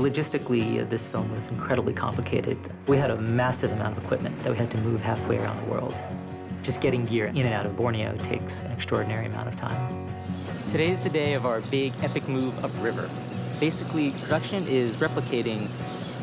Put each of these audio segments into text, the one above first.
Logistically, this film was incredibly complicated. We had a massive amount of equipment that we had to move halfway around the world. Just getting gear in and out of Borneo takes an extraordinary amount of time. Today's the day of our big epic move upriver. Basically, production is replicating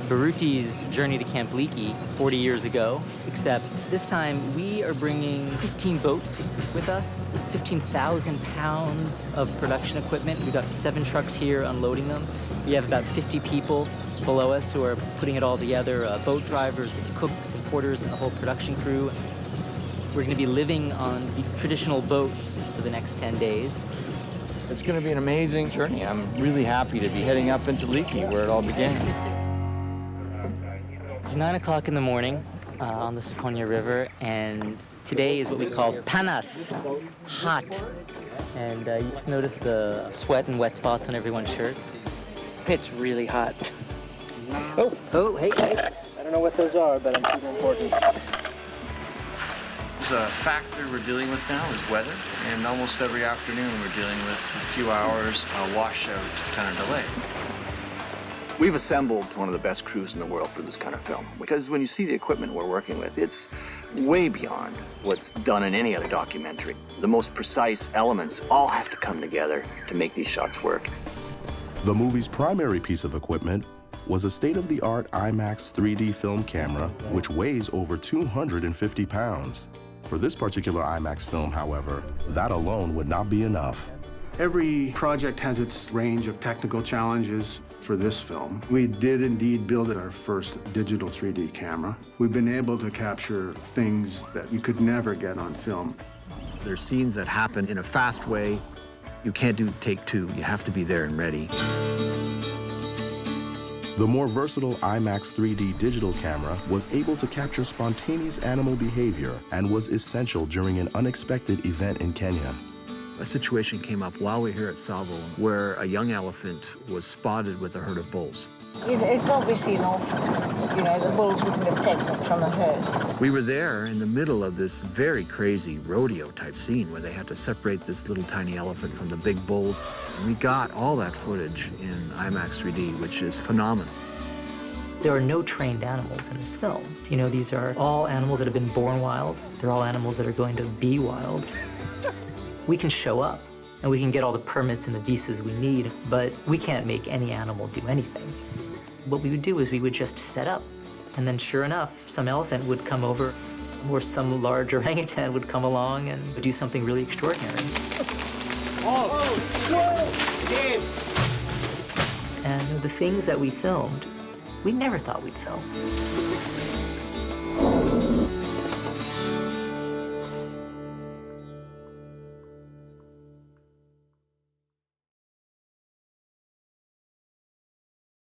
Baruti's journey to Camp Leakey 40 years ago, except this time we are bringing 15 boats with us, 15,000 pounds of production equipment. We've got 7 trucks here unloading them. We have about 50 people below us who are putting it all together, boat drivers and cooks and porters and the whole production crew. We're going to be living on the traditional boats for the next 10 days. It's going to be an amazing journey. I'm really happy to be heading up into Leakey, where it all began. It's 9 o'clock in the morning on the Seconia River, and today is what we call panas, hot. And you just notice the sweat and wet spots on everyone's shirt. It's really hot. Oh, hey. I don't know what those are, but I'm super important. The factor we're dealing with now is weather, and almost every afternoon we're dealing with a few hours washout kind of delay. We've assembled one of the best crews in the world for this kind of film, because when you see the equipment we're working with, it's way beyond what's done in any other documentary. The most precise elements all have to come together to make these shots work. The movie's primary piece of equipment was a state-of-the-art IMAX 3D film camera, which weighs over 250 pounds. For this particular IMAX film, however, that alone would not be enough. Every project has its range of technical challenges. For this film, we did indeed build our first digital 3D camera. We've been able to capture things that you could never get on film. There's scenes that happen in a fast way. You can't do take two. You have to be there and ready. The more versatile IMAX 3D digital camera was able to capture spontaneous animal behavior and was essential during an unexpected event in Kenya. A situation came up while we were here at Salvo where a young elephant was spotted with a herd of bulls. It's obviously an orphan. The bulls wouldn't have taken it from the herd. We were there in the middle of this very crazy rodeo-type scene where they had to separate this little tiny elephant from the big bulls. And we got all that footage in IMAX 3D, which is phenomenal. There are no trained animals in this film. These are all animals that have been born wild. They're all animals that are going to be wild. We can show up, and we can get all the permits and the visas we need, but we can't make any animal do anything. What we would do is we would just set up, and then sure enough, some elephant would come over, or some large orangutan would come along and do something really extraordinary. And the things that we filmed, we never thought we'd film.